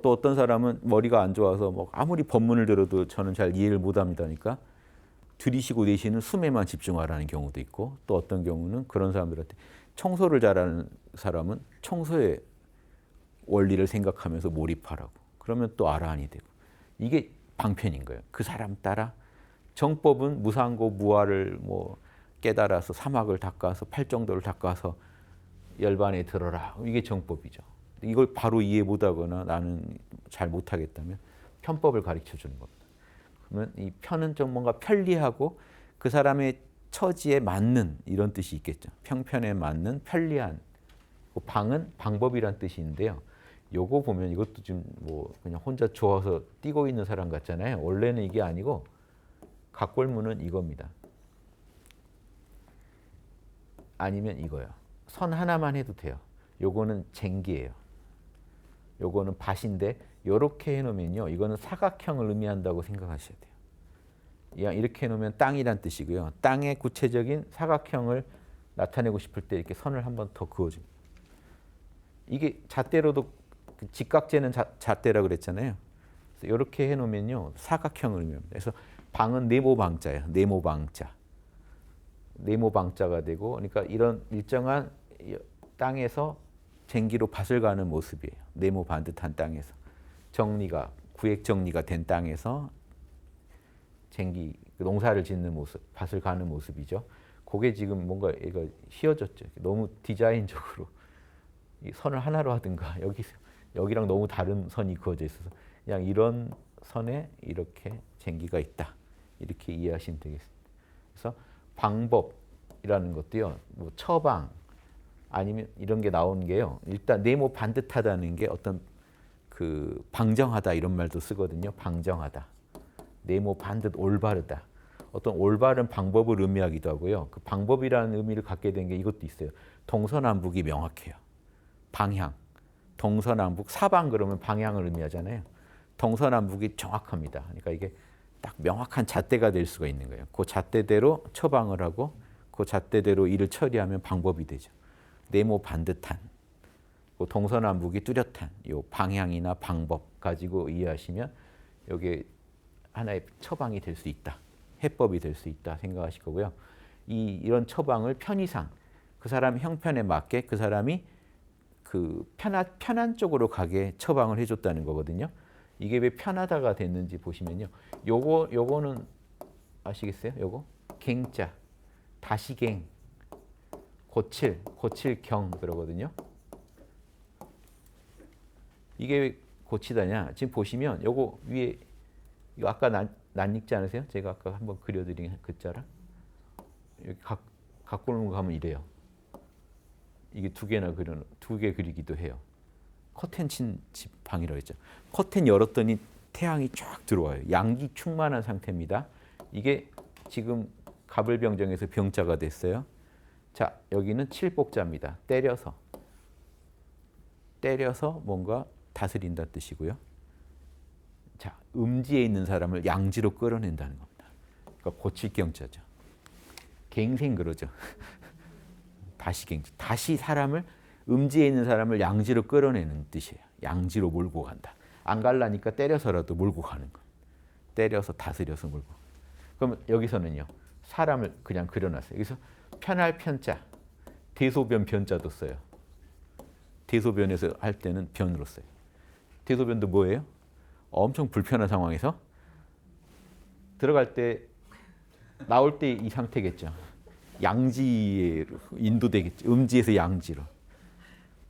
또 어떤 사람은 머리가 안 좋아서 뭐 아무리 법문을 들어도 저는 잘 이해를 못합니다니까 들이쉬고 내쉬는 숨에만 집중하라는 경우도 있고 또 어떤 경우는 그런 사람들한테 청소를 잘하는 사람은 청소의 원리를 생각하면서 몰입하라고. 그러면 또 아라한이 되고. 이게 방편인 거예요. 그 사람 따라 정법은 무상고 무아를 뭐 깨달아서 사막을 닦아서 팔정도를 닦아서 열반에 들어라. 이게 정법이죠. 이걸 바로 이해 못하거나 나는 잘 못하겠다면 편법을 가르쳐 주는 겁니다. 그러면 이 편은 좀 뭔가 편리하고 그 사람의 처지에 맞는 이런 뜻이 있겠죠. 평편에 맞는 편리한. 방은 방법이란 뜻인데요. 요거 보면 이것도 좀 뭐 그냥 혼자 좋아서 뛰고 있는 사람 같잖아요. 원래는 이게 아니고 각골문은 이겁니다. 아니면 이거요. 선 하나만 해도 돼요. 요거는 쟁기예요. 요거는 밭인데 요렇게 해놓으면요. 이거는 사각형을 의미한다고 생각하셔야 돼요. 이렇게 해놓으면 땅이란 뜻이고요. 땅의 구체적인 사각형을 나타내고 싶을 때 이렇게 선을 한번 더 그어줍니다. 이게 잣대로도 직각재는 잣대라고 그랬잖아요. 그래서 이렇게 해놓으면요. 사각형을 의미합니다. 그래서 방은 네모방자예요. 네모방자. 네모방자가 되고 그러니까 이런 일정한 땅에서 쟁기로 밭을 가는 모습이에요. 네모 반듯한 땅에서. 정리가 구획 정리가 된 땅에서 쟁기 농사를 짓는 모습, 밭을 가는 모습이죠. 그게 지금 뭔가 이거 휘어졌죠. 너무 디자인적으로 이 선을 하나로 하든가 여기랑 너무 다른 선이 그어져 있어서 그냥 이런 선에 이렇게 쟁기가 있다. 이렇게 이해하시면 되겠습니다. 그래서 방법이라는 것도요. 뭐 처방 아니면 이런 게 나오는 게요. 일단 네모 반듯하다는 게 어떤 그 방정하다 이런 말도 쓰거든요. 방정하다. 네모 반듯 올바르다. 어떤 올바른 방법을 의미하기도 하고요. 그 방법이라는 의미를 갖게 된 게 이것도 있어요. 동서남북이 명확해요. 방향. 동서남북 사방 그러면 방향을 의미하잖아요. 동서남북이 정확합니다. 그러니까 이게 딱 명확한 잣대가 될 수가 있는 거예요. 그 잣대대로 처방을 하고 그 잣대대로 일을 처리하면 방법이 되죠. 네모 반듯한, 그 동서남북이 뚜렷한 요 방향이나 방법 가지고 이해하시면 이게 하나의 처방이 될 수 있다. 해법이 될 수 있다 생각하실 거고요. 이런 처방을 편의상 그 사람 형편에 맞게 그 사람이 그 편한 쪽으로 가게 처방을 해줬다는 거거든요. 이게 왜 편하다가 됐는지 보시면요. 요거는 아시겠어요? 요거 갱자, 다시갱, 고칠경 그러거든요. 이게 왜 고치다냐? 지금 보시면 요거 위에 이거 아까 낯익지 않으세요? 제가 아까 한번 그려드린 글자를 여기 갖고 오는 거 하면 이래요. 이게 두 개 그리기도 해요. 커튼 친 집 방이라고 했죠. 커튼 열었더니 태양이 쫙 들어와요. 양기 충만한 상태입니다. 이게 지금 갑을병정에서 병자가 됐어요. 자, 여기는 칠복자입니다. 때려서 뭔가 다스린다는 뜻이고요. 자, 음지에 있는 사람을 양지로 끌어낸다는 겁니다. 그러니까 고칠경자죠. 갱생 그러죠. 다시 사람을 음지에 있는 사람을 양지로 끌어내는 뜻이에요. 양지로 몰고 간다. 안 갈라니까 때려서라도 몰고 가는 거. 때려서 다스려서 몰고. 그럼 여기서는요. 사람을 그냥 그려놨어요. 여기서 편할 편자, 대소변 변자도 써요. 대소변에서 할 때는 변으로 써요. 대소변도 뭐예요? 엄청 불편한 상황에서 들어갈 때 나올 때 이 상태겠죠. 양지에 인도되겠죠. 음지에서 양지로.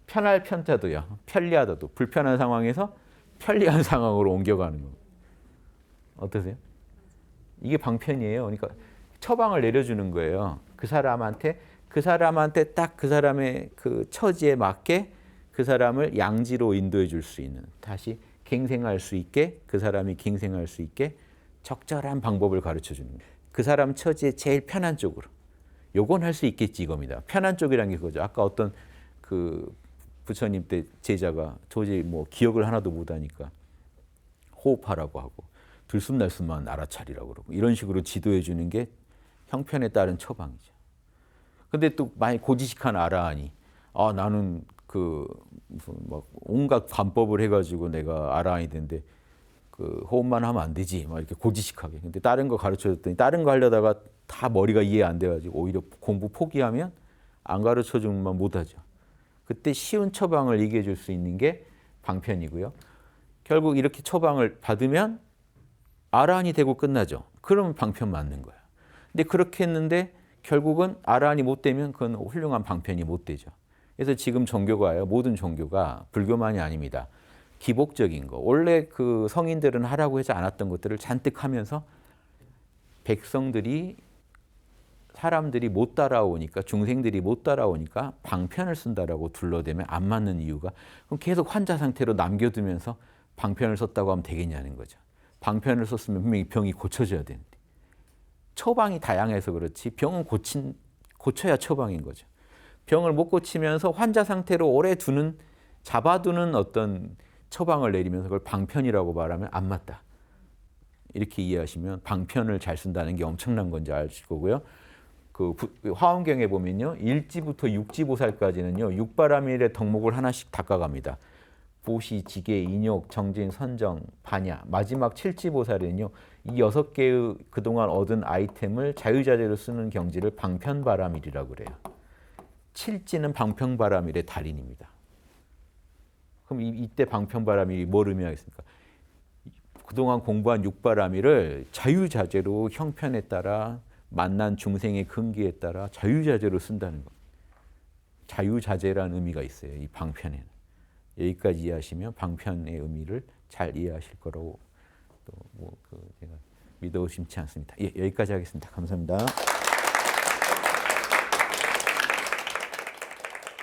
편할 편자도요. 편리하다도 불편한 상황에서 편리한 상황으로 옮겨가는 거. 어떠세요? 이게 방편이에요. 그러니까 처방을 내려주는 거예요. 그 사람한테 딱 그 사람의 그 처지에 맞게 그 사람을 양지로 인도해 줄 수 있는, 다시 갱생할 수 있게, 그 사람이 갱생할 수 있게 적절한 방법을 가르쳐 주는 거예요. 그 사람 처지에 제일 편한 쪽으로. 요건 할 수 있겠지 이겁니다. 편한 쪽이라는 게 그거죠. 아까 어떤 그 부처님 때 제자가 도저히 뭐 기억을 하나도 못하니까 호흡하라고 하고 들숨날숨만 알아차리라고 그러고 이런 식으로 지도해 주는 게 형편에 따른 처방이죠. 근데 또 많이 고지식한 아라한이 나는 그 무슨 막 온갖 관법을 해가지고 내가 아라한이 된데 그 호흡만 하면 안 되지 막 이렇게 고지식하게. 근데 다른 거 가르쳐줬더니 다른 거 하려다가 다 머리가 이해 안 돼가지고 오히려 공부 포기하면 안 가르쳐주면 못하죠. 그때 쉬운 처방을 얘기해 줄 수 있는 게 방편이고요. 결국 이렇게 처방을 받으면 아라한이 되고 끝나죠. 그러면 방편 맞는 거예요. 근데 그렇게 했는데 결국은 아라한이 못 되면 그건 훌륭한 방편이 못 되죠. 그래서 지금 종교가요. 모든 종교가 불교만이 아닙니다. 기복적인 거. 원래 그 성인들은 하라고 하지 않았던 것들을 잔뜩 하면서 사람들이 못 따라오니까, 중생들이 못 따라오니까 방편을 쓴다라고 둘러대면 안 맞는 이유가, 그럼 계속 환자 상태로 남겨두면서 방편을 썼다고 하면 되겠냐는 거죠. 방편을 썼으면 분명히 병이 고쳐져야 되는데. 처방이 다양해서 그렇지 병은 고쳐야 처방인 거죠. 병을 못 고치면서 환자 상태로 오래 잡아두는 어떤 처방을 내리면서 그걸 방편이라고 말하면 안 맞다. 이렇게 이해하시면 방편을 잘 쓴다는 게 엄청난 건지 아실 거고요. 그 화엄경에 보면요. 1지부터 6지 보살까지는요. 육바라밀의 덕목을 하나씩 닦아갑니다. 보시, 지계, 인욕, 정진, 선정, 반야. 마지막 7지 보살은요. 이 6개의 그동안 얻은 아이템을 자유자재로 쓰는 경지를 방편바라밀이라고 그래요. 7지는 방편바라밀의 달인입니다. 그럼 이때 방편바라밀이 뭘 의미하겠습니까? 그동안 공부한 육바라밀을 자유자재로 형편에 따라 만난 중생의 근기에 따라 자유자재로 쓴다는 것. 자유자재라는 의미가 있어요. 이 방편에는. 여기까지 이해하시면 방편의 의미를 잘 이해하실 거라고 제가 믿어 의심치 않습니다. 예, 여기까지 하겠습니다. 감사합니다.